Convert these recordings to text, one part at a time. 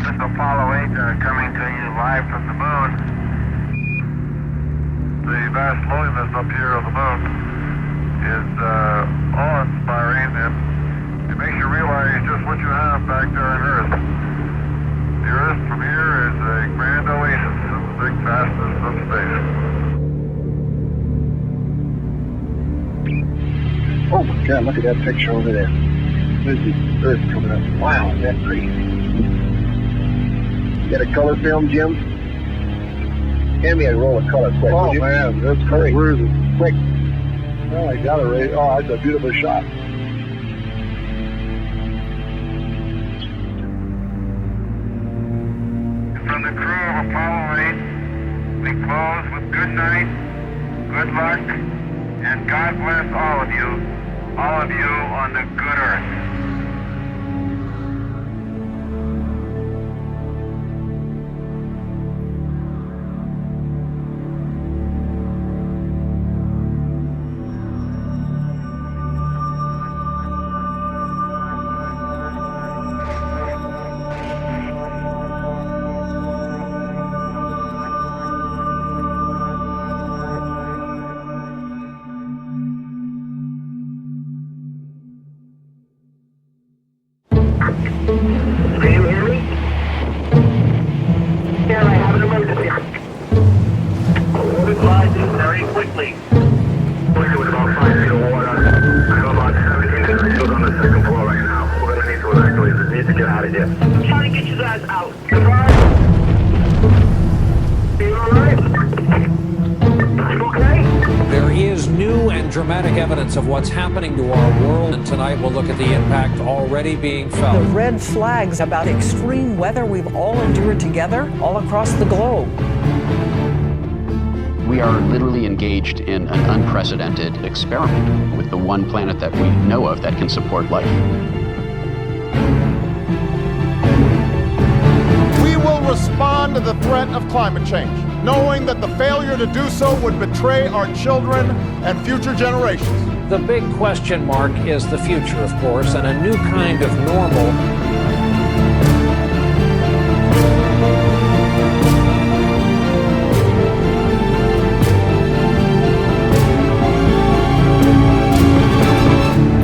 This is Apollo 8 coming to you live from the moon. The vast loneliness up here on the moon is awe-inspiring, and it makes you realize just what you have back there on Earth. The Earth from here is a grand oasis in the big vastness of space. Oh my God, look at that picture over there. There's the Earth coming up. Wow, is that pretty? You got a color film, Jim? Hand me a roll of color quick. Oh man, that's great. Where is it? Quick. Oh, I got it right. Oh, that's a beautiful shot. From the crew of Apollo 8, we close with good night, good luck, and God bless all of you on the good Earth. Of what's happening to our world, and tonight we'll look at the impact already being felt. The red flags about extreme weather we've all endured together all across the globe. We are literally engaged in an unprecedented experiment with the one planet that we know of that can support life. We will respond to the threat of climate change, knowing that the failure to do so would betray our children and future generations. The big question mark is the future, of course, and a new kind of normal.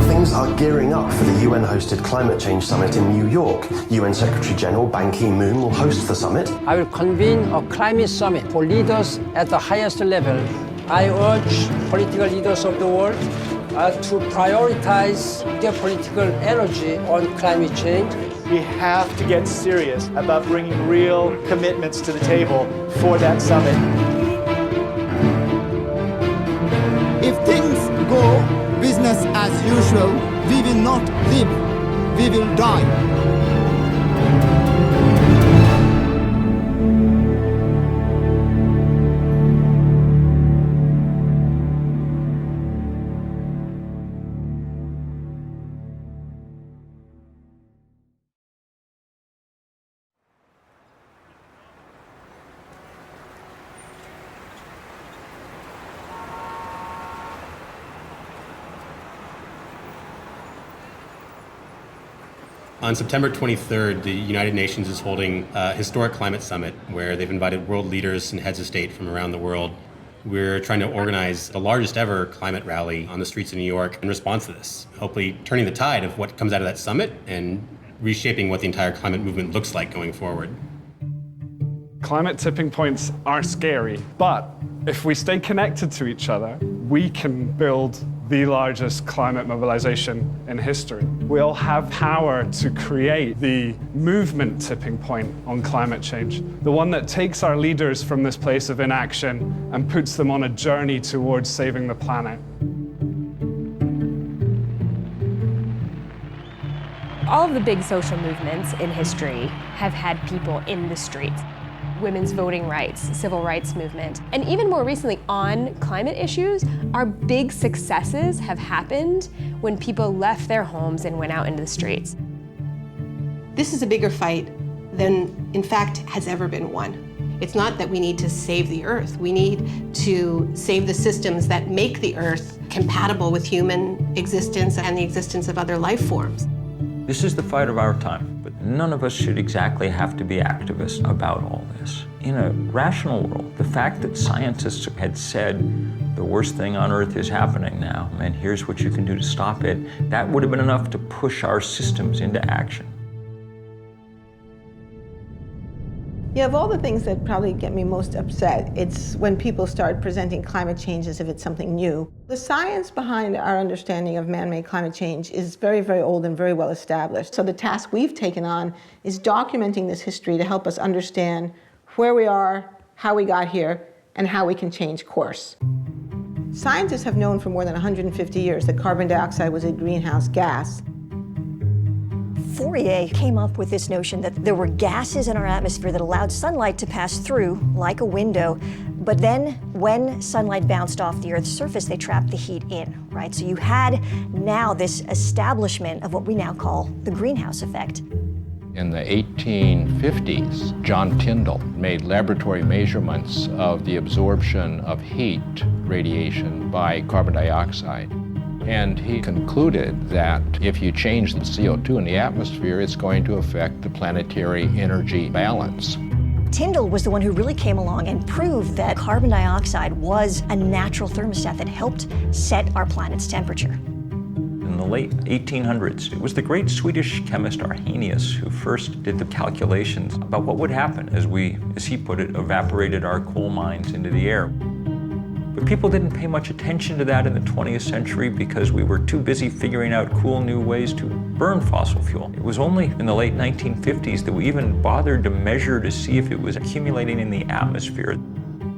Things are gearing up for the UN-hosted Climate Change Summit in New York. UN Secretary General Ban Ki-moon will host the summit. I will convene a climate summit for leaders at the highest level. I urge political leaders of the world to prioritize their political energy on climate change. We have to get serious about bringing real commitments to the table for that summit. If things go business as usual, we will not live, we will die. On September 23rd, the United Nations is holding a historic climate summit where they've invited world leaders and heads of state from around the world. We're trying to organize the largest ever climate rally on the streets of New York in response to this, hopefully turning the tide of what comes out of that summit and reshaping what the entire climate movement looks like going forward. Climate tipping points are scary, but if we stay connected to each other, we can build the largest climate mobilization in history. We all have power to create the movement tipping point on climate change, the one that takes our leaders from this place of inaction and puts them on a journey towards saving the planet. All of the big social movements in history have had people in the streets. Women's voting rights, civil rights movement, and even more recently on climate issues, our big successes have happened when people left their homes and went out into the streets. This is a bigger fight than, in fact, has ever been won. It's not that we need to save the Earth. We need to save the systems that make the Earth compatible with human existence and the existence of other life forms. This is the fight of our time, but none of us should exactly have to be activists about all this. In a rational world, the fact that scientists had said the worst thing on Earth is happening now, and here's what you can do to stop it, that would have been enough to push our systems into action. Yeah, of all the things that probably get me most upset, it's when people start presenting climate change as if it's something new. The science behind our understanding of man-made climate change is very, very old and very well established. So the task we've taken on is documenting this history to help us understand where we are, how we got here, and how we can change course. Scientists have known for more than 150 years that carbon dioxide was a greenhouse gas. Fourier came up with this notion that there were gases in our atmosphere that allowed sunlight to pass through like a window, but then when sunlight bounced off the Earth's surface, they trapped the heat in, right? So you had now this establishment of what we now call the greenhouse effect. In the 1850s, John Tyndall made laboratory measurements of the absorption of heat radiation by carbon dioxide. And he concluded that if you change the CO2 in the atmosphere, it's going to affect the planetary energy balance. Tyndall was the one who really came along and proved that carbon dioxide was a natural thermostat that helped set our planet's temperature. In the late 1800s, it was the great Swedish chemist Arrhenius who first did the calculations about what would happen as we, as he put it, evaporated our coal mines into the air. But people didn't pay much attention to that in the 20th century because we were too busy figuring out cool new ways to burn fossil fuel. It was only in the late 1950s that we even bothered to measure to see if it was accumulating in the atmosphere.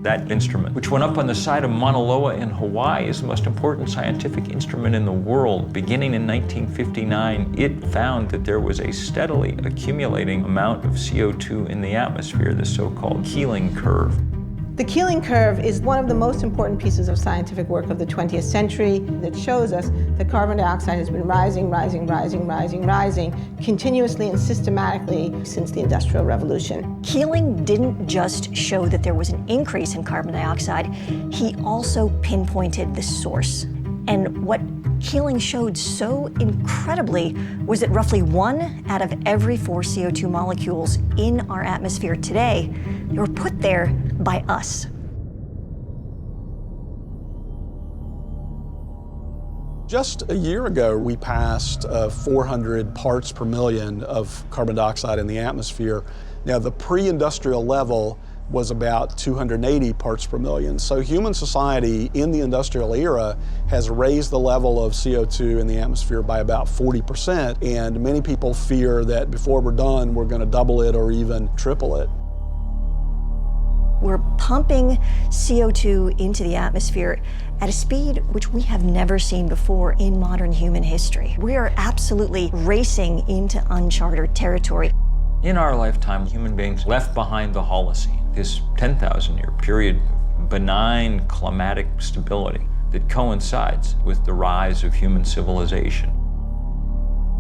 That instrument, which went up on the side of Mauna Loa in Hawaii, is the most important scientific instrument in the world. Beginning in 1959, it found that there was a steadily accumulating amount of CO2 in the atmosphere, the so-called Keeling curve. The Keeling curve is one of the most important pieces of scientific work of the 20th century that shows us that carbon dioxide has been rising continuously and systematically since the Industrial Revolution. Keeling didn't just show that there was an increase in carbon dioxide, he also pinpointed the source. And what Keeling showed so incredibly was that roughly 1 out of every 4 CO2 molecules in our atmosphere today were put there by us. Just a year ago, we passed 400 parts per million of carbon dioxide in the atmosphere. Now, the pre-industrial level was about 280 parts per million. So human society in the industrial era has raised the level of CO2 in the atmosphere by about 40%, and many people fear that before we're done, we're going to double it or even triple it. We're pumping CO2 into the atmosphere at a speed which we have never seen before in modern human history. We are absolutely racing into uncharted territory. In our lifetime, human beings left behind the Holocene, this 10,000-year period of benign climatic stability that coincides with the rise of human civilization.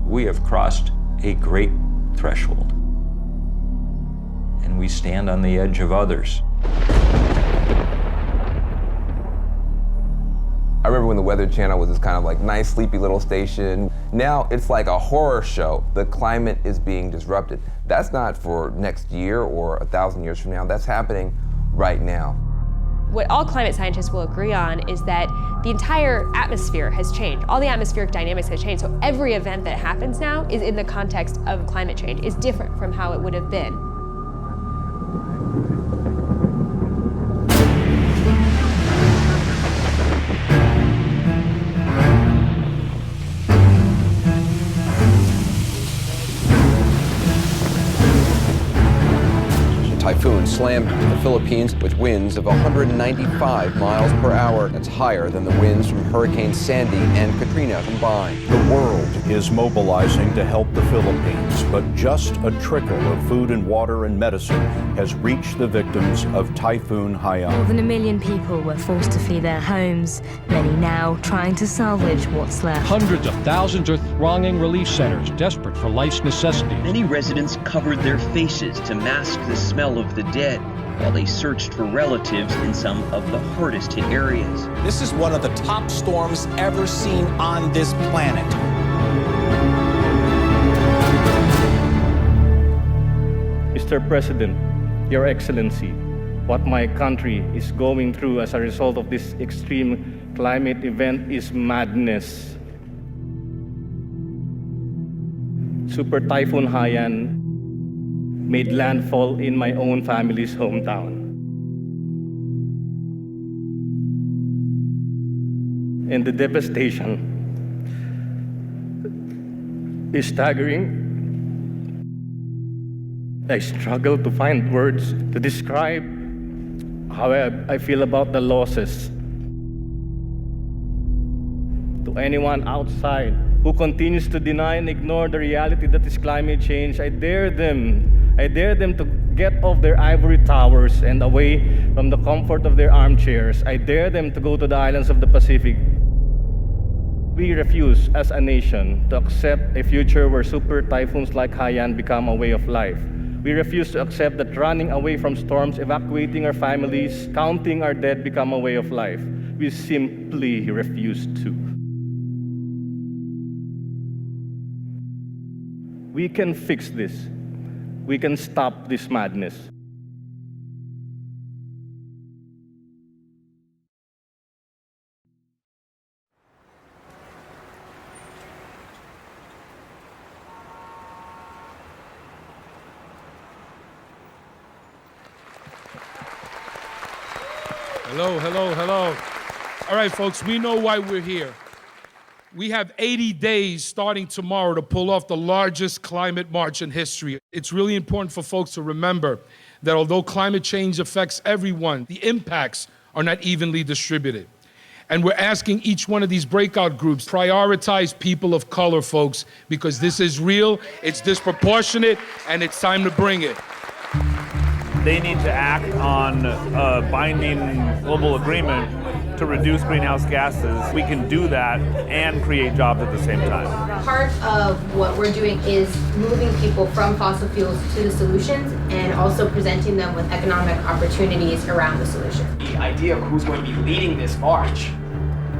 We have crossed a great threshold, and we stand on the edge of others. I remember when the Weather Channel was this kind of like nice, sleepy little station. Now it's like a horror show. The climate is being disrupted. That's not for next year or 1,000 years from now. That's happening right now. What all climate scientists will agree on is that the entire atmosphere has changed. All the atmospheric dynamics have changed. So every event that happens now is in the context of climate change, is different from how it would have been. Typhoon slammed the Philippines with winds of 195 miles per hour. That's higher than the winds from Hurricane Sandy and Katrina combined. The world is mobilizing to help the Philippines, but just a trickle of food and water and medicine has reached the victims of Typhoon Haiyan. More than 1 million people were forced to flee their homes, many now trying to salvage what's left. Hundreds of thousands are thronging relief centers, desperate for life's necessities. Many residents covered their faces to mask the smell of the dead while they searched for relatives in some of the hardest hit areas. This is one of the top storms ever seen on this planet. Mr. President, Your Excellency, what my country is going through as a result of this extreme climate event is madness. Super Typhoon Haiyan made landfall in my own family's hometown. And the devastation is staggering. I struggle to find words to describe how I feel about the losses. To anyone outside who continues to deny and ignore the reality that is climate change, I dare them to get off their ivory towers and away from the comfort of their armchairs. I dare them to go to the islands of the Pacific. We refuse as a nation to accept a future where super typhoons like Haiyan become a way of life. We refuse to accept that running away from storms, evacuating our families, counting our dead become a way of life. We simply refuse to. We can fix this. We can stop this madness. Hello. All right, folks, we know why we're here. We have 80 days starting tomorrow to pull off the largest climate march in history. It's really important for folks to remember that although climate change affects everyone, the impacts are not evenly distributed. And we're asking each one of these breakout groups, prioritize people of color, folks, because this is real, it's disproportionate, and it's time to bring it. They need to act on a binding global agreement to reduce greenhouse gases. We can do that and create jobs at the same time. Part of what we're doing is moving people from fossil fuels to the solutions and also presenting them with economic opportunities around the solution. The idea of who's going to be leading this march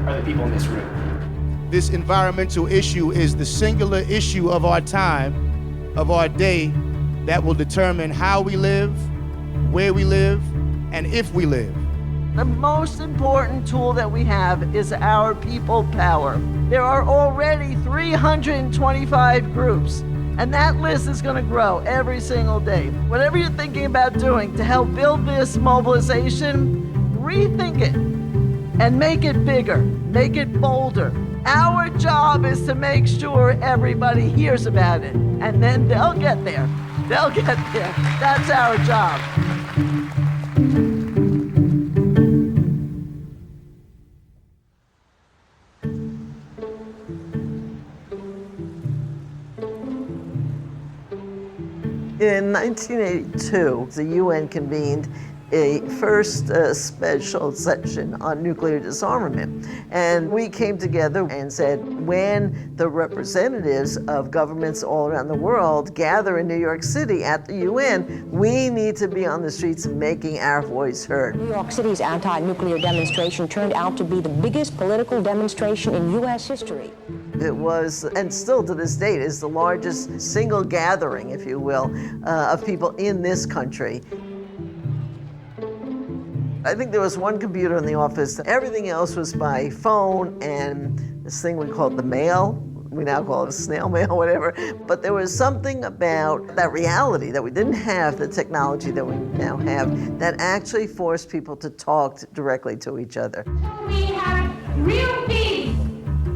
are the people in this room. This environmental issue is the singular issue of our time, of our day, that will determine how we live, where we live, and if we live. The most important tool that we have is our people power. There are already 325 groups, and that list is going to grow every single day. Whatever you're thinking about doing to help build this mobilization, rethink it and make it bigger, make it bolder. Our job is to make sure everybody hears about it, and then they'll get there. They'll get there. That's our job. In 1982, the UN convened a first special session on nuclear disarmament. And we came together and said, when the representatives of governments all around the world gather in New York City at the UN, we need to be on the streets making our voice heard. New York City's anti-nuclear demonstration turned out to be the biggest political demonstration in U.S. history. It was, and still to this date, is the largest single gathering, if you will, of people in this country. I think there was one computer in the office. Everything else was by phone and this thing we called the mail. We now call it a snail mail, whatever. But there was something about that reality that we didn't have the technology that we now have that actually forced people to talk directly to each other. We have real peace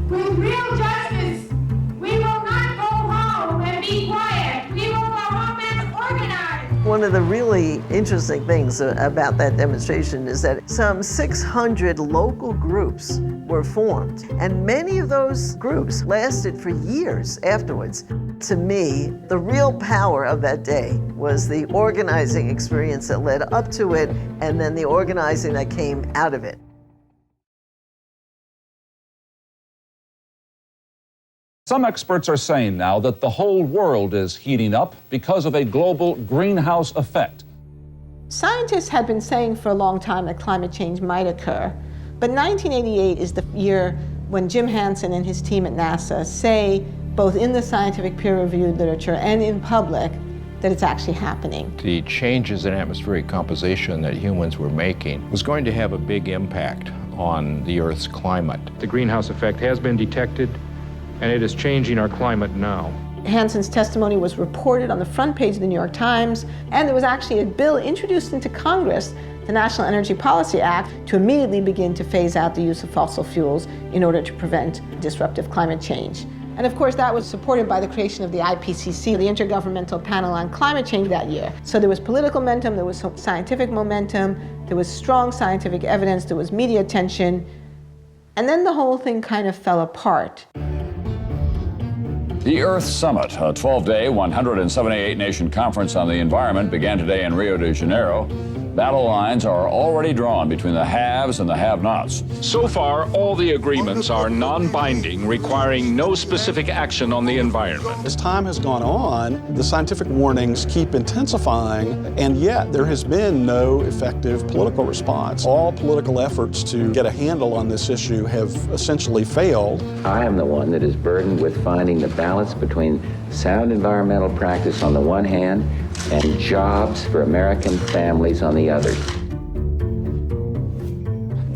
with real justice. We will not go home and be quiet. We will go home and organize. One of the really interesting things about that demonstration is that some 600 local groups were formed, and many of those groups lasted for years afterwards. To me, the real power of that day was the organizing experience that led up to it, and then the organizing that came out of it. Some experts are saying now that the whole world is heating up because of a global greenhouse effect. Scientists had been saying for a long time that climate change might occur, but 1988 is the year when Jim Hansen and his team at NASA say, both in the scientific peer-reviewed literature and in public, that it's actually happening. The changes in atmospheric composition that humans were making was going to have a big impact on the Earth's climate. The greenhouse effect has been detected, and it is changing our climate now. Hansen's testimony was reported on the front page of the New York Times, and there was actually a bill introduced into Congress, the National Energy Policy Act, to immediately begin to phase out the use of fossil fuels in order to prevent disruptive climate change. And of course, that was supported by the creation of the IPCC, the Intergovernmental Panel on Climate Change, that year. So there was political momentum, there was scientific momentum, there was strong scientific evidence, there was media attention, and then the whole thing kind of fell apart. The Earth Summit, a 12-day, 178-nation conference on the environment, began today in Rio de Janeiro. Battle lines are already drawn between the haves and the have-nots. So far, all the agreements are non-binding, requiring no specific action on the environment. As time has gone on, the scientific warnings keep intensifying, and yet there has been no effective political response. All political efforts to get a handle on this issue have essentially failed. I am the one that is burdened with finding the balance between sound environmental practice on the one hand and jobs for American families on the other.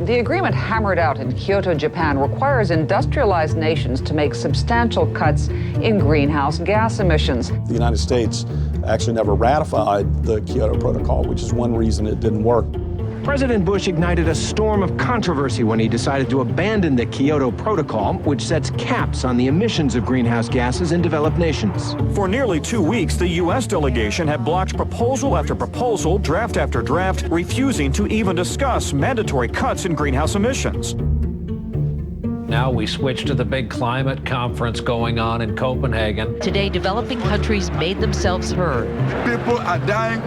The agreement hammered out in Kyoto, Japan, requires industrialized nations to make substantial cuts in greenhouse gas emissions. The United States actually never ratified the Kyoto Protocol, which is one reason it didn't work. President Bush ignited a storm of controversy when he decided to abandon the Kyoto Protocol, which sets caps on the emissions of greenhouse gases in developed nations. For nearly 2 weeks, the U.S. delegation had blocked proposal after proposal, draft after draft, refusing to even discuss mandatory cuts in greenhouse emissions. Now we switch to the big climate conference going on in Copenhagen. Today, developing countries made themselves heard. People are dying.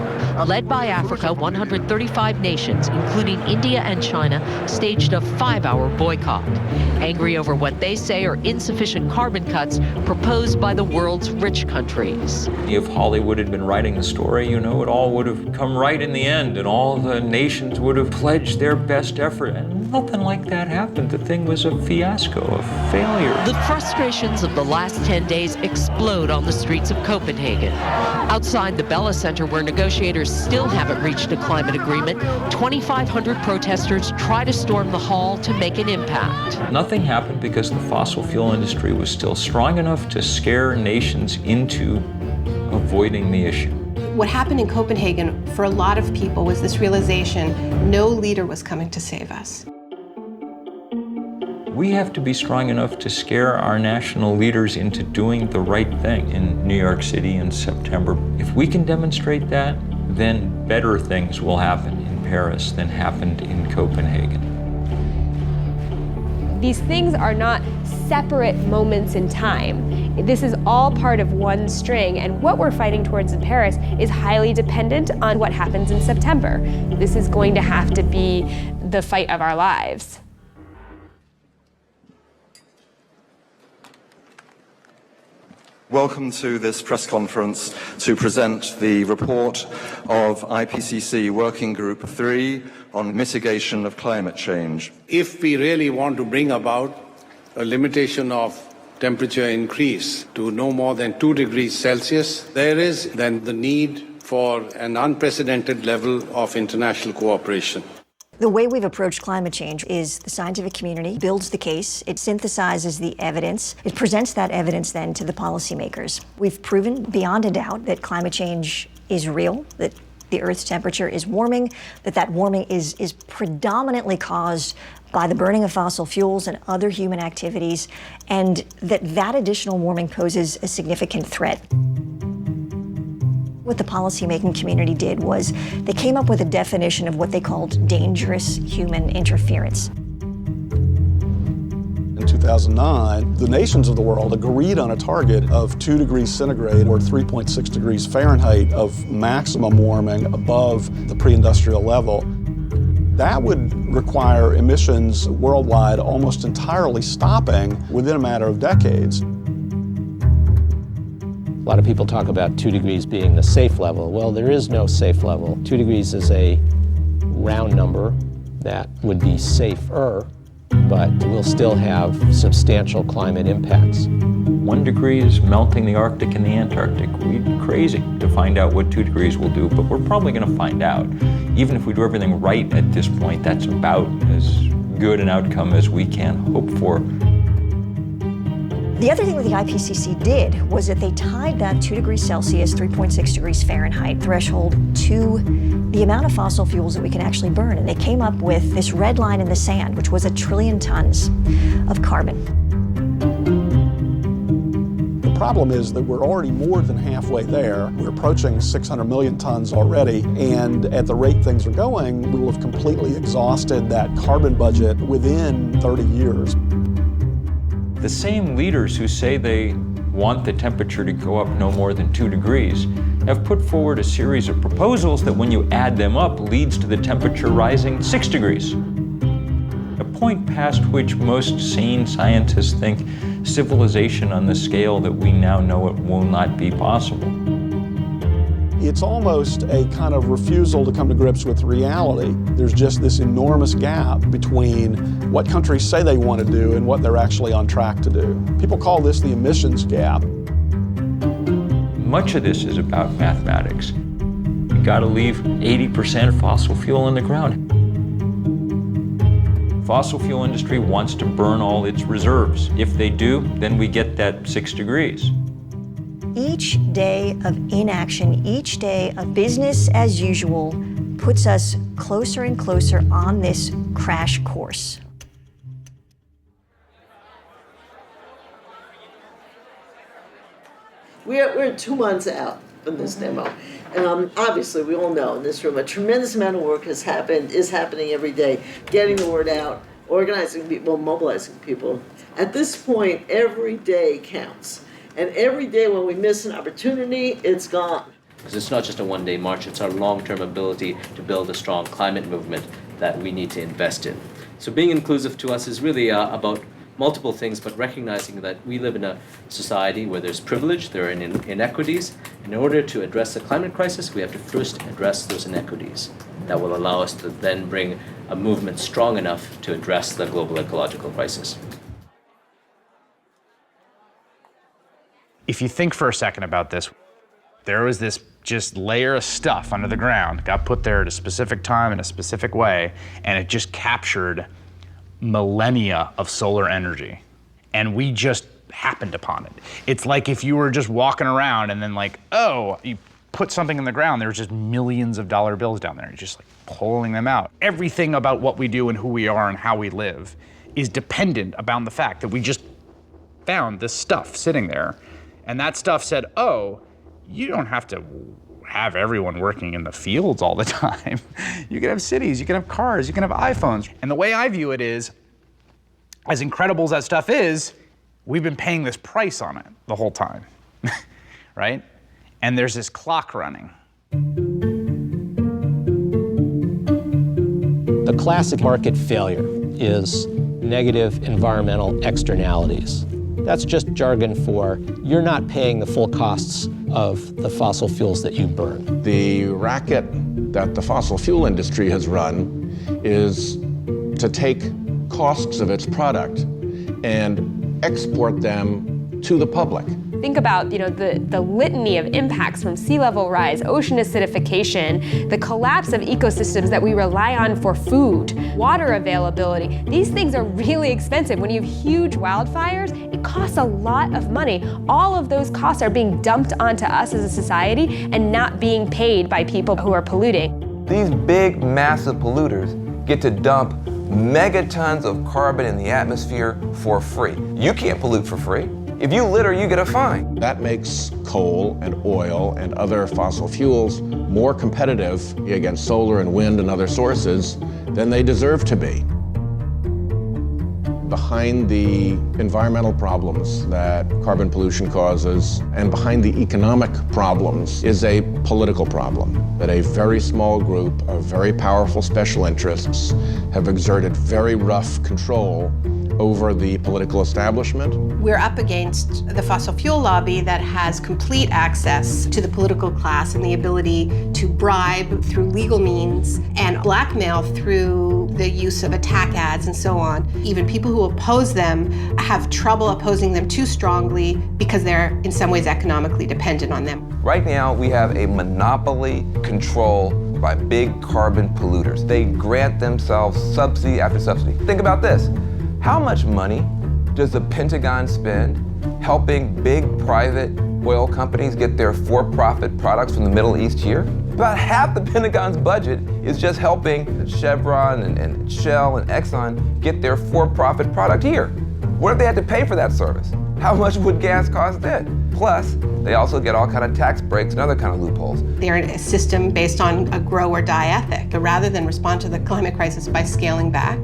Led by Africa, 135 nations, including India and China, staged a 5-hour boycott, angry over what they say are insufficient carbon cuts proposed by the world's rich countries. If Hollywood had been writing the story, you know, it all would have come right in the end, and all the nations would have pledged their best effort. And nothing like that happened. The thing was a fiasco, a failure. The frustrations of the last 10 days explode on the streets of Copenhagen. Outside the Bella Center, where negotiators still haven't reached a climate agreement, 2,500 protesters try to storm the hall to make an impact. Nothing happened because the fossil fuel industry was still strong enough to scare nations into avoiding the issue. What happened in Copenhagen for a lot of people was this realization no leader was coming to save us. We have to be strong enough to scare our national leaders into doing the right thing in New York City in September. If we can demonstrate that, then better things will happen in Paris than happened in Copenhagen. These things are not separate moments in time. This is all part of one string, and what we're fighting towards in Paris is highly dependent on what happens in September. This is going to have to be the fight of our lives. Welcome to this press conference to present the report of IPCC Working Group 3 on mitigation of climate change. If we really want to bring about a limitation of temperature increase to no more than 2 degrees Celsius, there is then the need for an unprecedented level of international cooperation. The way we've approached climate change is the scientific community builds the case, it synthesizes the evidence, it presents that evidence then to the policymakers. We've proven beyond a doubt that climate change is real, that the Earth's temperature is warming, that warming is predominantly caused by the burning of fossil fuels and other human activities, and that additional warming poses a significant threat. What the policymaking community did was they came up with a definition of what they called dangerous human interference. In 2009, the nations of the world agreed on a target of 2 degrees centigrade or 3.6 degrees Fahrenheit of maximum warming above the pre-industrial level. That would require emissions worldwide almost entirely stopping within a matter of decades. A lot of people talk about 2 degrees being the safe level. Well, there is no safe level. 2 degrees is a round number that would be safer, but we'll still have substantial climate impacts. 1 degree is melting the Arctic and the Antarctic. We'd be crazy to find out what 2 degrees will do, but we're probably going to find out. Even if we do everything right at this point, that's about as good an outcome as we can hope for. The other thing that the IPCC did was that they tied that 2 degrees Celsius, 3.6 degrees Fahrenheit threshold to the amount of fossil fuels that we can actually burn. And they came up with this red line in the sand, which was 1 trillion tons of carbon. The problem is that we're already more than halfway there. We're approaching 600 million tons already, and at the rate things are going, we will have completely exhausted that carbon budget within 30 years. The same leaders who say they want the temperature to go up no more than 2 degrees have put forward a series of proposals that when you add them up leads to the temperature rising 6 degrees. A point past which most sane scientists think civilization on the scale that we now know it will not be possible. It's almost a kind of refusal to come to grips with reality. There's just this enormous gap between what countries say they want to do and what they're actually on track to do. People call this the emissions gap. Much of this is about mathematics. You got to leave 80% of fossil fuel in the ground. Fossil fuel industry wants to burn all its reserves. If they do, then we get that 6 degrees. Each day of inaction, each day of business as usual puts us closer and closer on this crash course. We're 2 months out from this demo. Obviously, we all know in this room a tremendous amount of work is happening every day, getting the word out, organizing people, mobilizing people. At this point, every day counts. And every day when we miss an opportunity, it's gone. Because it's not just a one-day march, it's our long-term ability to build a strong climate movement that we need to invest in. So being inclusive to us is really about multiple things, but recognizing that we live in a society where there's privilege, there are inequities. In order to address the climate crisis, we have to first address those inequities. That will allow us to then bring a movement strong enough to address the global ecological crisis. If you think for a second about this, there was this just layer of stuff under the ground, got put there at a specific time in a specific way, and it just captured millennia of solar energy. And we just happened upon it. It's like if you were just walking around and then like, oh, you put something in the ground, there's just millions of dollar bills down there, just like pulling them out. Everything about what we do and who we are and how we live is dependent upon the fact that we just found this stuff sitting there. And that stuff said, oh, you don't have to have everyone working in the fields all the time. You can have cities, you can have cars, you can have iPhones. And the way I view it is, as incredible as that stuff is, we've been paying this price on it the whole time, right? And there's this clock running. The classic market failure is negative environmental externalities. That's just jargon for you're not paying the full costs of the fossil fuels that you burn. The racket that the fossil fuel industry has run is to take costs of its product and export them to the public. Think about, the litany of impacts from sea level rise, ocean acidification, the collapse of ecosystems that we rely on for food, water availability. These things are really expensive. When you have huge wildfires, it costs a lot of money. All of those costs are being dumped onto us as a society and not being paid by people who are polluting. These big, massive polluters get to dump megatons of carbon in the atmosphere for free. You can't pollute for free. If you litter, you get a fine. That makes coal and oil and other fossil fuels more competitive against solar and wind and other sources than they deserve to be. Behind the environmental problems that carbon pollution causes and behind the economic problems is a political problem that a very small group of very powerful special interests have exerted very rough control over the political establishment. We're up against the fossil fuel lobby that has complete access to the political class and the ability to bribe through legal means and blackmail through the use of attack ads and so on. Even people who oppose them have trouble opposing them too strongly because they're in some ways economically dependent on them. Right now, we have a monopoly control by big carbon polluters. They grant themselves subsidy after subsidy. Think about this. How much money does the Pentagon spend helping big private oil companies get their for-profit products from the Middle East here? About half the Pentagon's budget is just helping Chevron and Shell and Exxon get their for-profit product here. What if they had to pay for that service? How much would gas cost then? Plus, they also get all kind of tax breaks and other kind of loopholes. They're in a system based on a grow or die ethic. But rather than respond to the climate crisis by scaling back,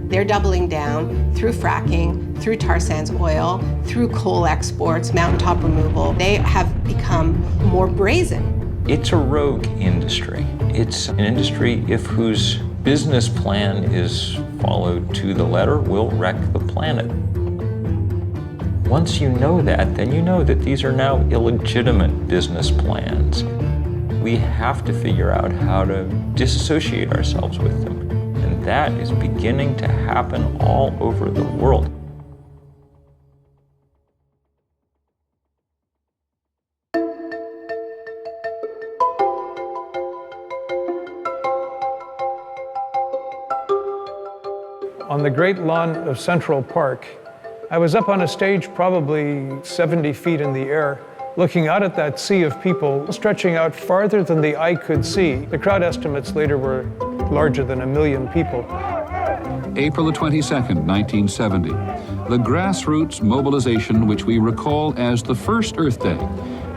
they're doubling down through fracking, through tar sands oil, through coal exports, mountaintop removal. They have become more brazen. It's a rogue industry. It's an industry whose business plan is followed to the letter will wreck the planet. Once you know that, then you know that these are now illegitimate business plans. We have to figure out how to disassociate ourselves with them. And that is beginning to happen all over the world. On the great lawn of Central Park, I was up on a stage probably 70 feet in the air, looking out at that sea of people stretching out farther than the eye could see. The crowd estimates later were larger than 1 million people. April the 22nd, 1970. The grassroots mobilization, which we recall as the first Earth Day.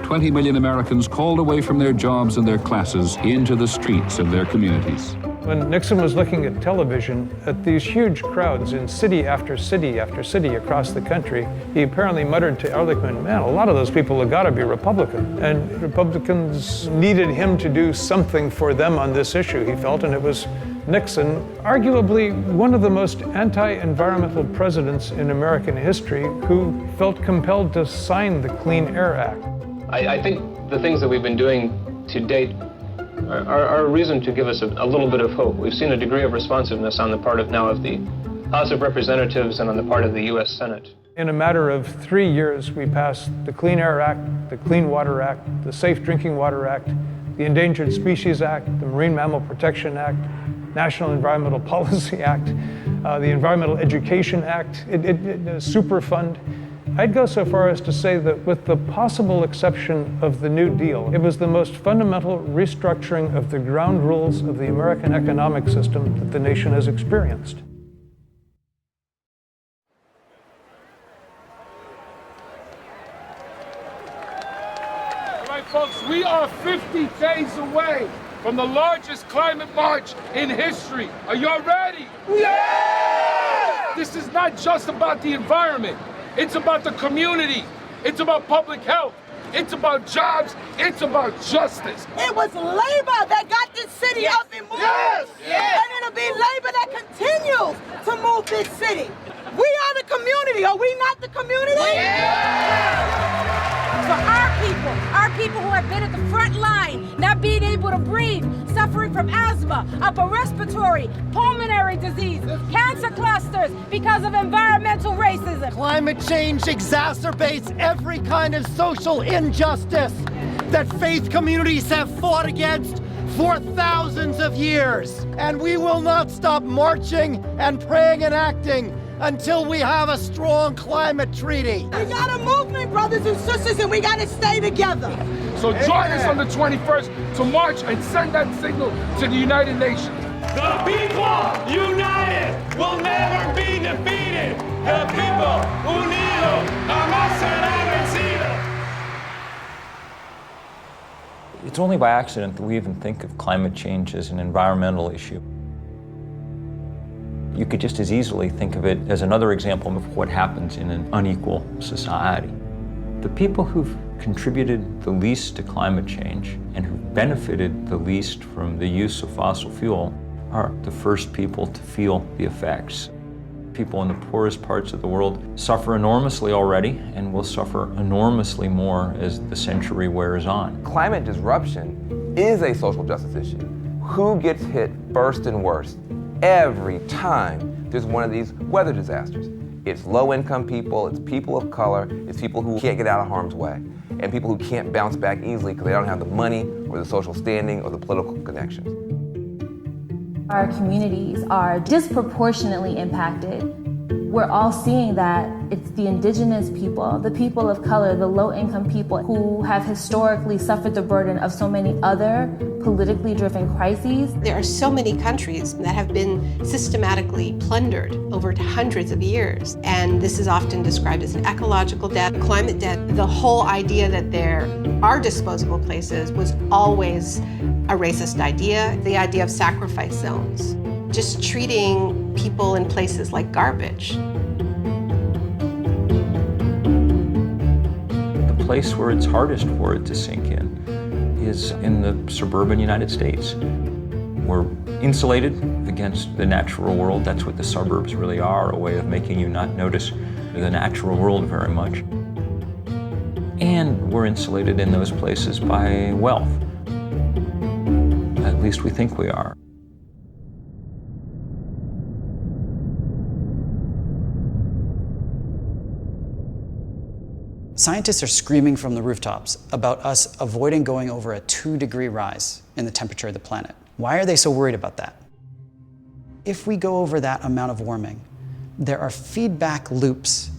20 million Americans called away from their jobs and their classes into the streets of their communities. When Nixon was looking at television at these huge crowds in city after city after city across the country, he apparently muttered to Ehrlichman, man, a lot of those people have got to be Republican. And Republicans needed him to do something for them on this issue, he felt, and it was Nixon, arguably one of the most anti-environmental presidents in American history, who felt compelled to sign the Clean Air Act. I think the things that we've been doing to date are a reason to give us a little bit of hope. We've seen a degree of responsiveness on the part of the House of Representatives and on the part of the U.S. Senate. In a matter of 3 years, we passed the Clean Air Act, the Clean Water Act, the Safe Drinking Water Act, the Endangered Species Act, the Marine Mammal Protection Act, National Environmental Policy Act, the Environmental Education Act, Superfund. I'd go so far as to say that with the possible exception of the New Deal, it was the most fundamental restructuring of the ground rules of the American economic system that the nation has experienced. All right, folks, we are 50 days away from the largest climate march in history. Are y'all ready? Yeah! This is not just about the environment. It's about the community. It's about public health. It's about jobs. It's about justice. It was labor that got this city up and moving. Yes! Yes! And it'll be labor that continues to move this city. We are the community. Are we not the community? Yeah! For our people who have been at the front line, not being able to breathe, suffering from asthma, upper respiratory, pulmonary disease, cancer clusters because of environmental racism. Climate change exacerbates every kind of social injustice that faith communities have fought against for thousands of years. And we will not stop marching and praying and acting until we have a strong climate treaty. We got a movement, brothers and sisters, and we got to stay together. So join us on the 21st to march and send that signal to the United Nations. The people united will never be defeated. El people unido jamás será vencido. It's only by accident that we even think of climate change as an environmental issue. You could just as easily think of it as another example of what happens in an unequal society. The people who've contributed the least to climate change and who've benefited the least from the use of fossil fuel are the first people to feel the effects. People in the poorest parts of the world suffer enormously already and will suffer enormously more as the century wears on. Climate disruption is a social justice issue. Who gets hit first and worst every time there's one of these weather disasters? It's low-income people, it's people of color, it's people who can't get out of harm's way, and people who can't bounce back easily because they don't have the money or the social standing or the political connections. Our communities are disproportionately impacted. We're all seeing that it's the indigenous people, the people of color, the low-income people who have historically suffered the burden of so many other politically driven crises. There are so many countries that have been systematically plundered over hundreds of years, and this is often described as an ecological debt, climate debt. The whole idea that there are disposable places was always a racist idea, the idea of sacrifice zones. Just treating people in places like garbage. The place where it's hardest for it to sink in is in the suburban United States. We're insulated against the natural world. That's what the suburbs really are, a way of making you not notice the natural world very much. And we're insulated in those places by wealth. At least we think we are. Scientists are screaming from the rooftops about us avoiding going over a 2-degree rise in the temperature of the planet. Why are they so worried about that? If we go over that amount of warming, there are feedback loops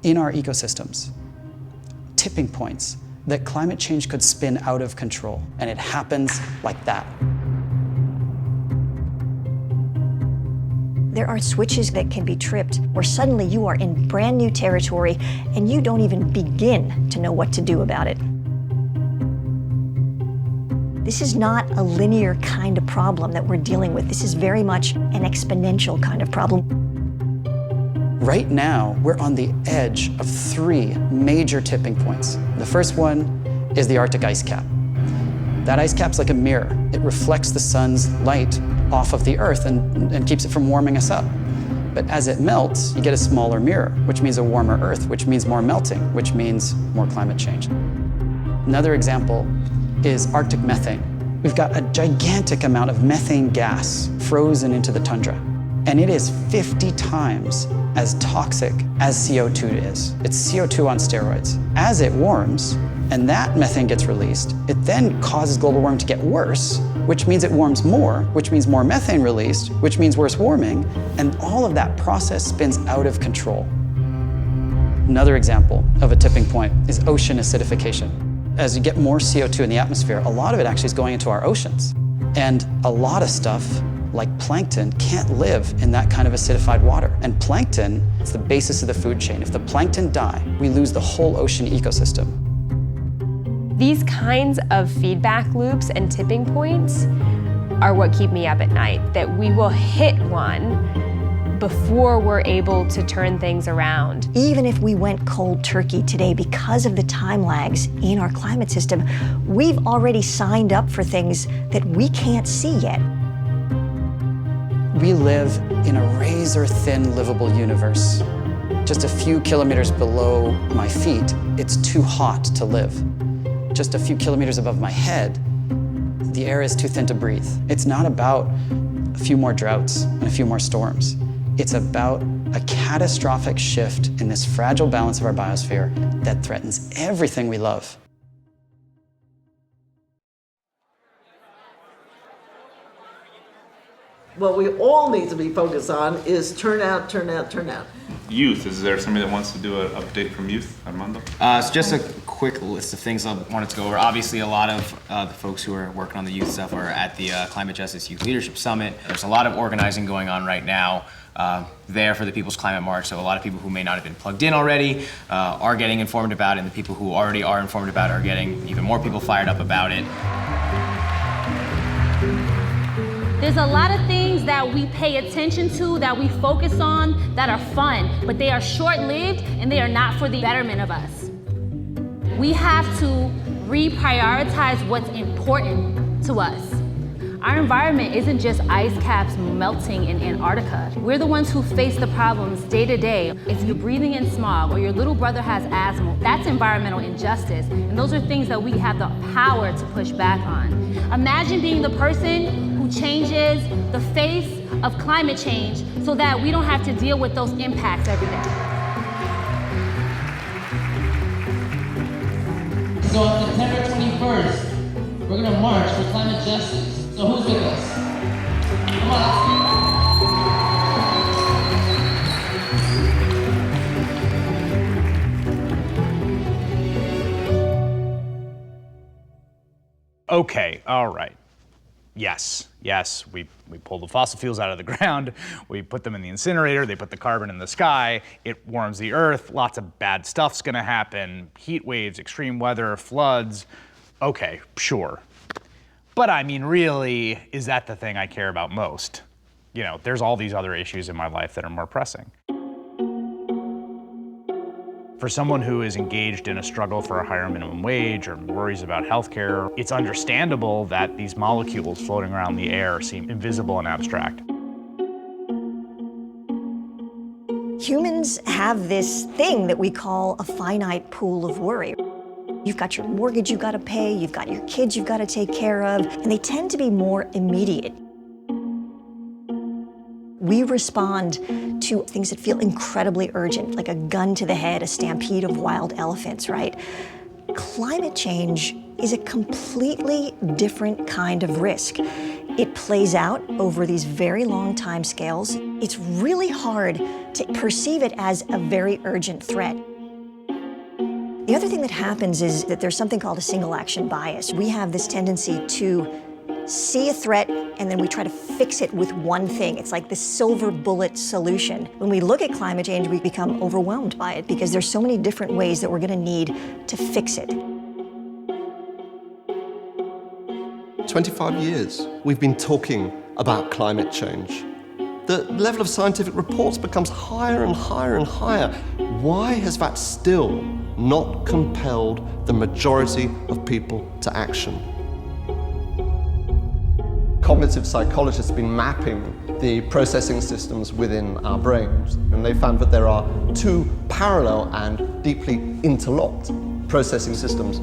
in our ecosystems, tipping points that climate change could spin out of control, and it happens like that. There are switches that can be tripped where suddenly you are in brand new territory and you don't even begin to know what to do about it. This is not a linear kind of problem that we're dealing with. This is very much an exponential kind of problem. Right now, we're on the edge of 3 major tipping points. The first one is the Arctic ice cap. That ice cap's like a mirror. It reflects the sun's light off of the Earth and keeps it from warming us up. But as it melts, you get a smaller mirror, which means a warmer Earth, which means more melting, which means more climate change. Another example is Arctic methane. We've got a gigantic amount of methane gas frozen into the tundra, and it is 50 times as toxic as CO2 is. It's CO2 on steroids. As it warms, and that methane gets released, it then causes global warming to get worse, which means it warms more, which means more methane released, which means worse warming, and all of that process spins out of control. Another example of a tipping point is ocean acidification. As you get more CO2 in the atmosphere, a lot of it actually is going into our oceans. And a lot of stuff, like plankton, can't live in that kind of acidified water. And plankton is the basis of the food chain. If the plankton die, we lose the whole ocean ecosystem. These kinds of feedback loops and tipping points are what keep me up at night, that we will hit one before we're able to turn things around. Even if we went cold turkey today because of the time lags in our climate system, we've already signed up for things that we can't see yet. We live in a razor-thin livable universe. Just a few kilometers below my feet, it's too hot to live. Just a few kilometers above my head, the air is too thin to breathe. It's not about a few more droughts and a few more storms. It's about a catastrophic shift in this fragile balance of our biosphere that threatens everything we love. What we all need to be focused on is turnout, turnout, turnout. Youth, is there somebody that wants to do an update from youth, Armando? So just a quick list of things I wanted to go over. Obviously, a lot of the folks who are working on the youth stuff are at the Climate Justice Youth Leadership Summit. There's a lot of organizing going on right now there for the People's Climate March. So a lot of people who may not have been plugged in already are getting informed about it, and the people who already are informed about it are getting even more people fired up about it. There's a lot of things that we pay attention to, that we focus on, that are fun, but they are short-lived and they are not for the betterment of us. We have to reprioritize what's important to us. Our environment isn't just ice caps melting in Antarctica. We're the ones who face the problems day to day. If you're breathing in smog or your little brother has asthma, that's environmental injustice. And those are things that we have the power to push back on. Imagine being the person who changes the face of climate change so that we don't have to deal with those impacts every day. So on September 21st, we're gonna march for climate justice. So who's with us? Come on, Okay, all right. Yes, we pull the fossil fuels out of the ground, we put them in the incinerator, they put the carbon in the sky, it warms the earth, lots of bad stuff's gonna happen, heat waves, extreme weather, floods. Okay, sure. But I mean, really, is that the thing I care about most? You know, there's all these other issues in my life that are more pressing. For someone who is engaged in a struggle for a higher minimum wage or worries about healthcare, it's understandable that these molecules floating around the air seem invisible and abstract. Humans have this thing that we call a finite pool of worry. You've got your mortgage you've got to pay, you've got your kids you've got to take care of, and they tend to be more immediate. We respond to things that feel incredibly urgent, like a gun to the head, a stampede of wild elephants, right? Climate change is a completely different kind of risk. It plays out over these very long time scales. It's really hard to perceive it as a very urgent threat. The other thing that happens is that there's something called a single action bias. We have this tendency to see a threat and then we try to fix it with one thing. It's like the silver bullet solution. When we look at climate change, we become overwhelmed by it because there's so many different ways that we're going to need to fix it. 25 years we've been talking about climate change. The level of scientific reports becomes higher and higher and higher. Why has that still not compelled the majority of people to action? Cognitive psychologists have been mapping the processing systems within our brains, and they found that there are two parallel and deeply interlocked processing systems.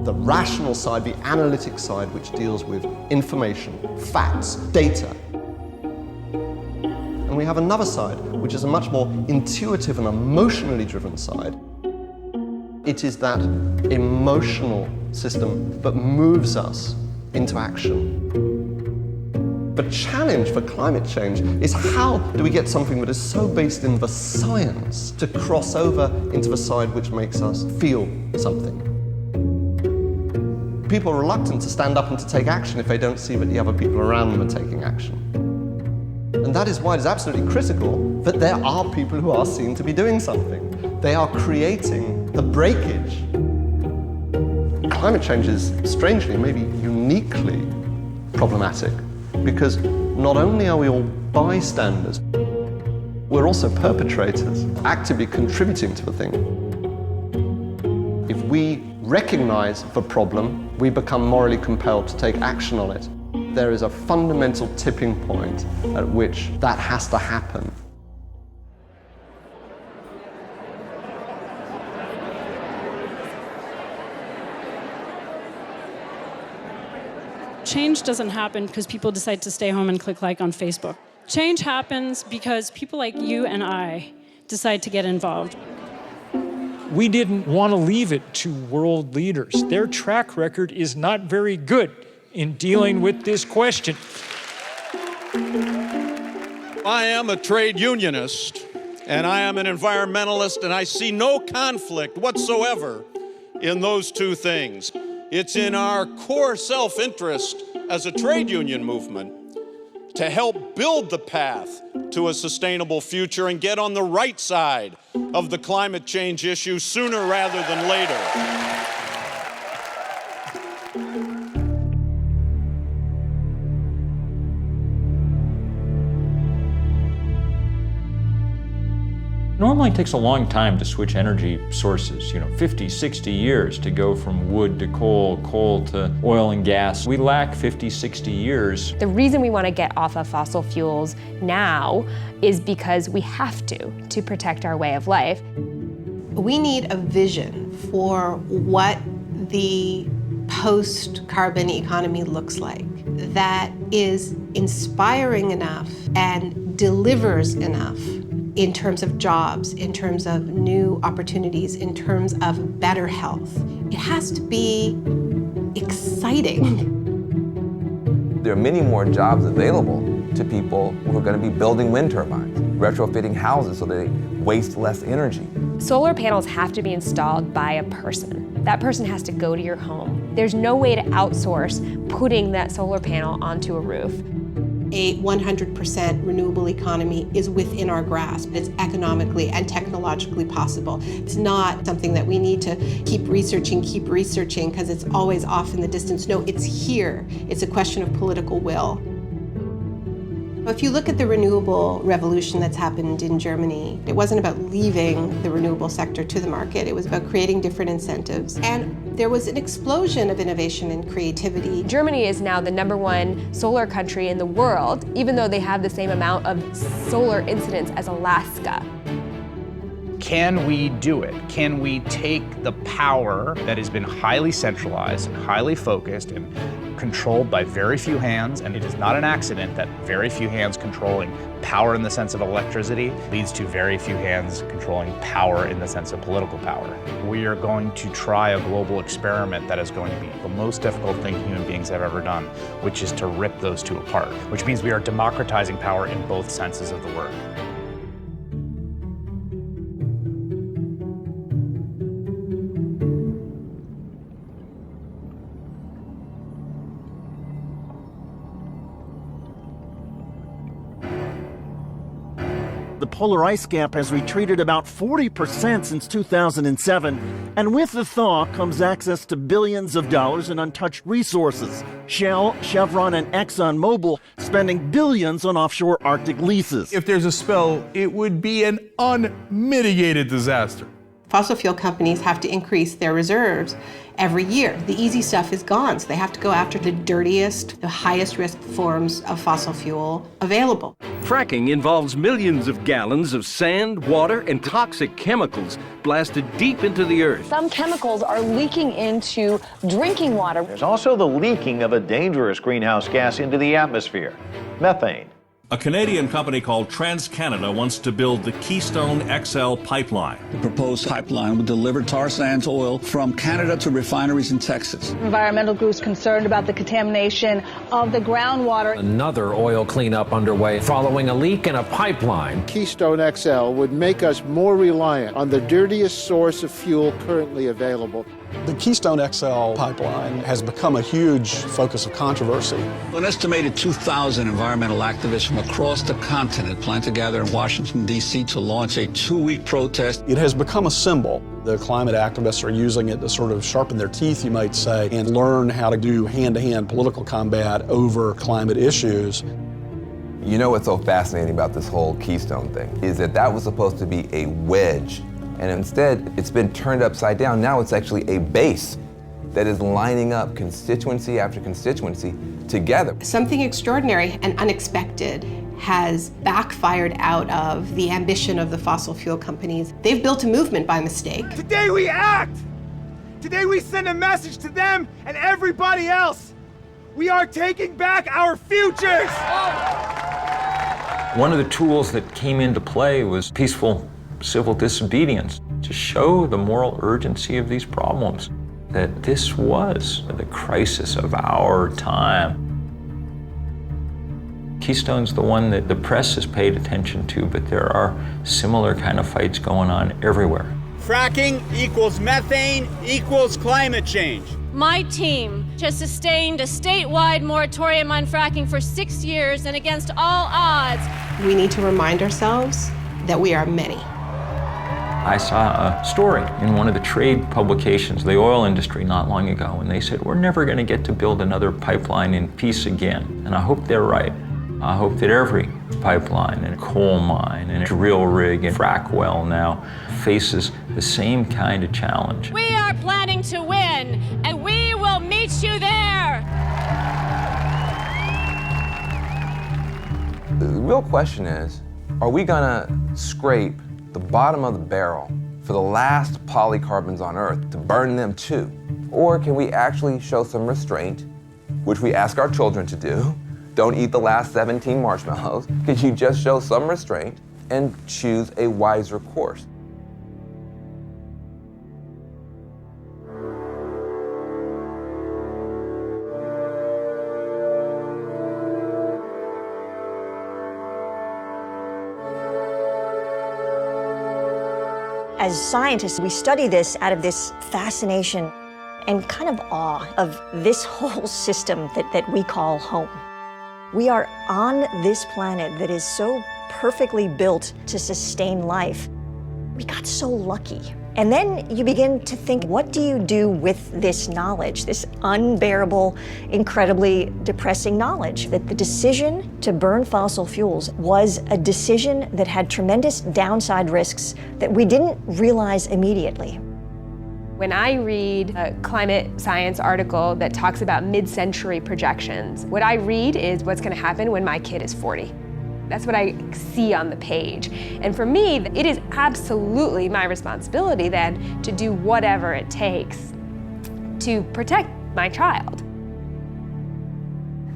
The rational side, the analytic side, which deals with information, facts, data. And we have another side, which is a much more intuitive and emotionally driven side. It is that emotional system that moves us into action. The challenge for climate change is how do we get something that is so based in the science to cross over into the side which makes us feel something. People are reluctant to stand up and to take action if they don't see that the other people around them are taking action. And that is why it is absolutely critical that there are people who are seen to be doing something. They are creating the breakage. Climate change is strangely, maybe uniquely problematic because not only are we all bystanders, we're also perpetrators, actively contributing to the thing. If we recognize the problem, we become morally compelled to take action on it. There is a fundamental tipping point at which that has to happen. Change doesn't happen because people decide to stay home and click like on Facebook. Change happens because people like you and I decide to get involved. We didn't want to leave it to world leaders. Their track record is not very good in dealing with this question. I am a trade unionist, and I am an environmentalist, and I see no conflict whatsoever in those two things. It's in our core self-interest as a trade union movement to help build the path to a sustainable future and get on the right side of the climate change issue sooner rather than later. Normally it takes a long time to switch energy sources, 50, 60 years to go from wood to coal, coal to oil and gas. We lack 50, 60 years. The reason we want to get off of fossil fuels now is because we have to protect our way of life. We need a vision for what the post-carbon economy looks like that is inspiring enough and delivers enough in terms of jobs, in terms of new opportunities, in terms of better health. It has to be exciting. There are many more jobs available to people who are going to be building wind turbines, retrofitting houses so they waste less energy. Solar panels have to be installed by a person. That person has to go to your home. There's no way to outsource putting that solar panel onto a roof. A 100% renewable economy is within our grasp. It's economically and technologically possible. It's not something that we need to keep researching, because it's always off in the distance. No, it's here. It's a question of political will. If you look at the renewable revolution that's happened in Germany, it wasn't about leaving the renewable sector to the market. It was about creating different incentives. And there was an explosion of innovation and creativity. Germany is now the #1 solar country in the world, even though they have the same amount of solar incidents as Alaska. Can we do it? Can we take the power that has been highly centralized and highly focused and controlled by very few hands, and it is not an accident that very few hands controlling power in the sense of electricity leads to very few hands controlling power in the sense of political power. We are going to try a global experiment that is going to be the most difficult thing human beings have ever done, which is to rip those two apart, which means we are democratizing power in both senses of the word. The polar ice cap has retreated about 40% since 2007, and with the thaw comes access to billions of dollars in untouched resources. Shell, Chevron, and ExxonMobil spending billions on offshore Arctic leases. If there's a spill, it would be an unmitigated disaster. Fossil fuel companies have to increase their reserves every year. The easy stuff is gone, so they have to go after the dirtiest, the highest risk forms of fossil fuel available. Fracking involves millions of gallons of sand, water, and toxic chemicals blasted deep into the earth. Some chemicals are leaking into drinking water. There's also the leaking of a dangerous greenhouse gas into the atmosphere, methane. A Canadian company called TransCanada wants to build the Keystone XL pipeline. The proposed pipeline would deliver tar sands oil from Canada to refineries in Texas. Environmental groups concerned about the contamination of the groundwater. Another oil cleanup underway following a leak in a pipeline. Keystone XL would make us more reliant on the dirtiest source of fuel currently available. The Keystone XL pipeline has become a huge focus of controversy. An estimated 2,000 environmental activists from across the continent plan to gather in Washington, D.C. to launch a 2-week protest. It has become a symbol. The climate activists are using it to sort of sharpen their teeth, you might say, and learn how to do hand-to-hand political combat over climate issues. You know what's so fascinating about this whole Keystone thing is that was supposed to be a wedge. And instead, it's been turned upside down. Now it's actually a base that is lining up constituency after constituency together. Something extraordinary and unexpected has backfired out of the ambition of the fossil fuel companies. They've built a movement by mistake. Today we act! Today we send a message to them and everybody else. We are taking back our futures! One of the tools that came into play was peaceful civil disobedience to show the moral urgency of these problems, that this was the crisis of our time. Keystone's the one that the press has paid attention to, but there are similar kind of fights going on everywhere. Fracking equals methane equals climate change. My team has sustained a statewide moratorium on fracking for 6 years, and against all odds. We need to remind ourselves that we are many. I saw a story in one of the trade publications, the oil industry, not long ago, and they said, we're never going to get to build another pipeline in peace again. And I hope they're right. I hope that every pipeline and coal mine and drill rig and frack well now faces the same kind of challenge. We are planning to win, and we will meet you there. The real question is, are we gonna scrape the bottom of the barrel for the last polycarbons on Earth to burn them too? Or can we actually show some restraint, which we ask our children to do? Don't eat the last 17 marshmallows. Could you just show some restraint and choose a wiser course? As scientists, we study this out of this fascination and kind of awe of this whole system that we call home. We are on this planet that is so perfectly built to sustain life. We got so lucky. And then you begin to think, what do you do with this knowledge, this unbearable, incredibly depressing knowledge? That the decision to burn fossil fuels was a decision that had tremendous downside risks that we didn't realize immediately. When I read a climate science article that talks about mid-century projections, what I read is what's going to happen when my kid is 40. That's what I see on the page. And for me, it is absolutely my responsibility then to do whatever it takes to protect my child.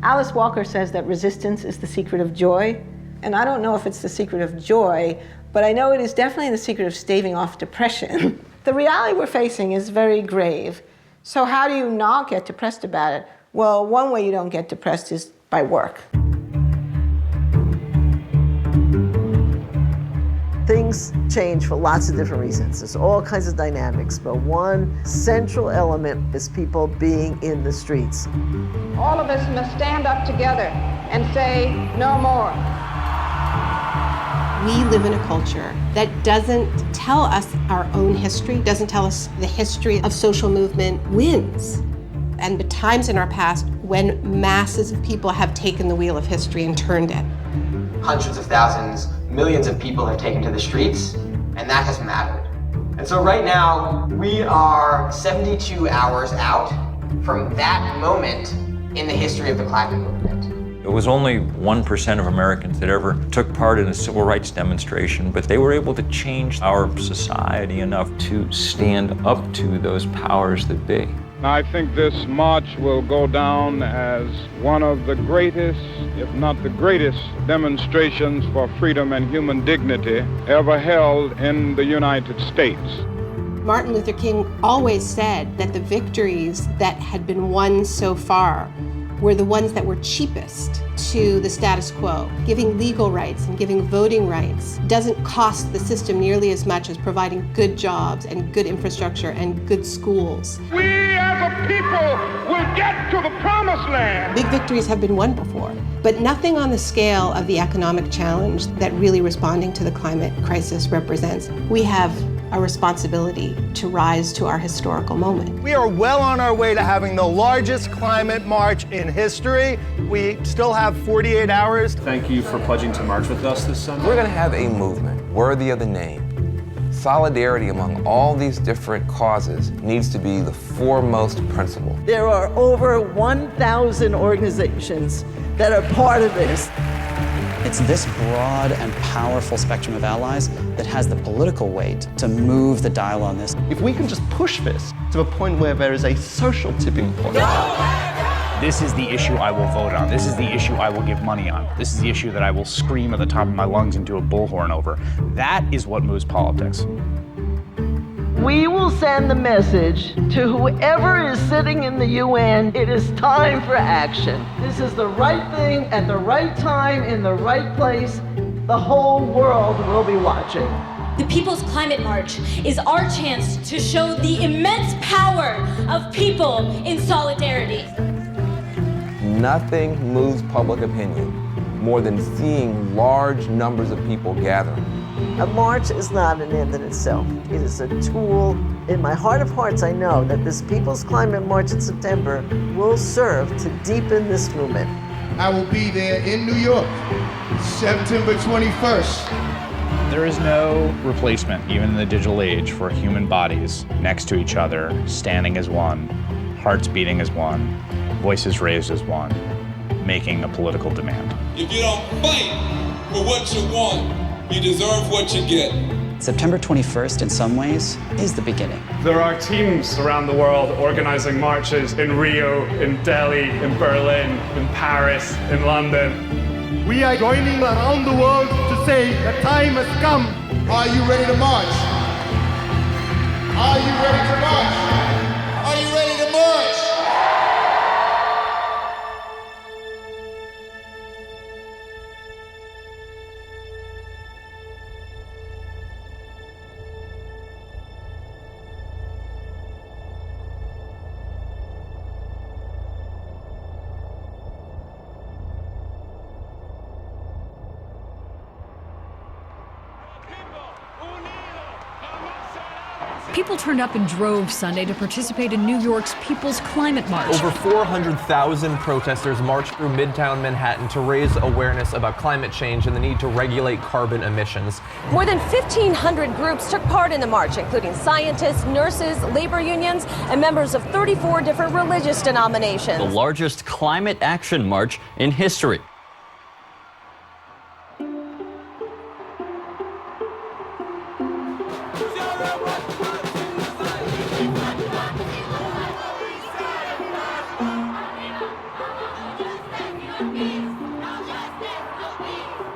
Alice Walker says that resistance is the secret of joy. And I don't know if it's the secret of joy, but I know it is definitely the secret of staving off depression. The reality we're facing is very grave. So how do you not get depressed about it? Well, one way you don't get depressed is by work. Things change for lots of different reasons. There's all kinds of dynamics, but one central element is people being in the streets. All of us must stand up together and say, no more. We live in a culture that doesn't tell us our own history, doesn't tell us the history of social movement wins. And the times in our past when masses of people have taken the wheel of history and turned it. Hundreds of thousands, millions of people have taken to the streets, and that has mattered. And so right now, we are 72 hours out from that moment in the history of the climate movement. It was only 1% of Americans that ever took part in a civil rights demonstration, but they were able to change our society enough to stand up to those powers that be. I think this march will go down as one of the greatest, if not the greatest, demonstrations for freedom and human dignity ever held in the United States. Martin Luther King always said that the victories that had been won so far were the ones that were cheapest to the status quo. Giving legal rights and giving voting rights doesn't cost the system nearly as much as providing good jobs and good infrastructure and good schools. We as a people will get to the promised land. Big victories have been won before, but nothing on the scale of the economic challenge that really responding to the climate crisis represents. We have a responsibility to rise to our historical moment. We are well on our way to having the largest climate march in history. We still have 48 hours. Thank you for pledging to march with us this Sunday. We're going to have a movement worthy of the name. Solidarity among all these different causes needs to be the foremost principle. There are over 1,000 organizations that are part of this. It's this broad and powerful spectrum of allies that has the political weight to move the dial on this. If we can just push this to a point where there is a social tipping point. This is the issue I will vote on. This is the issue I will give money on. This is the issue that I will scream at the top of my lungs into a bullhorn over. That is what moves politics. We will send the message to whoever is sitting in the UN, it is time for action. This is the right thing at the right time in the right place. The whole world will be watching. The People's Climate March is our chance to show the immense power of people in solidarity. Nothing moves public opinion more than seeing large numbers of people gathering. A march is not an end in itself. It is a tool. In my heart of hearts, I know that this People's Climate March in September will serve to deepen this movement. I will be there in New York, September 21st. There is no replacement, even in the digital age, for human bodies next to each other, standing as one, hearts beating as one, voices raised as one, making a political demand. If you don't fight for what you want, you deserve what you get. September 21st, in some ways, is the beginning. There are teams around the world organizing marches in Rio, in Delhi, in Berlin, in Paris, in London. We are joining around the world to say the time has come. Are you ready to march? Are you ready to march? Are you ready to march? People turned up in droves Sunday to participate in New York's People's Climate March. Over 400,000 protesters marched through Midtown Manhattan to raise awareness about climate change and the need to regulate carbon emissions. More than 1,500 groups took part in the march, including scientists, nurses, labor unions, and members of 34 different religious denominations. The largest climate action march in history.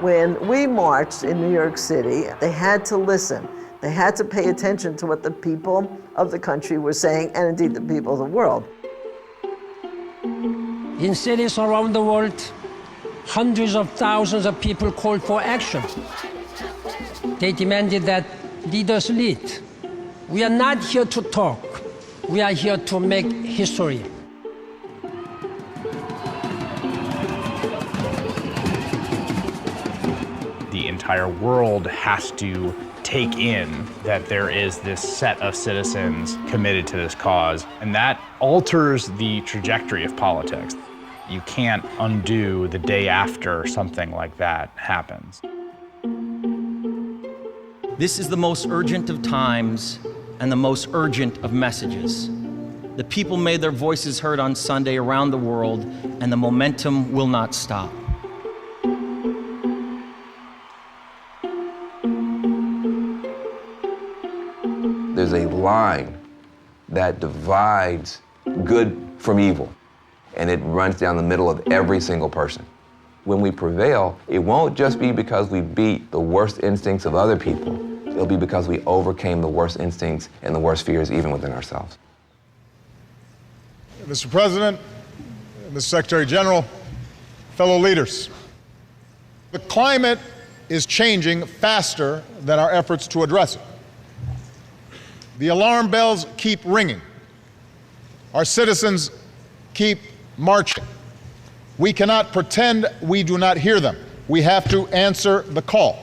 When we marched in New York City, they had to listen. They had to pay attention to what the people of the country were saying, and indeed the people of the world. In cities around the world, hundreds of thousands of people called for action. They demanded that leaders lead. We are not here to talk. We are here to make history. The entire world has to take in that there is this set of citizens committed to this cause, and that alters the trajectory of politics. You can't undo the day after something like that happens. This is the most urgent of times and the most urgent of messages. The people made their voices heard on Sunday around the world, and the momentum will not stop. There's a line that divides good from evil, and it runs down the middle of every single person. When we prevail, it won't just be because we beat the worst instincts of other people. It'll be because we overcame the worst instincts and the worst fears even within ourselves. Mr. President, Mr. Secretary General, fellow leaders, the climate is changing faster than our efforts to address it. The alarm bells keep ringing. Our citizens keep marching. We cannot pretend we do not hear them. We have to answer the call.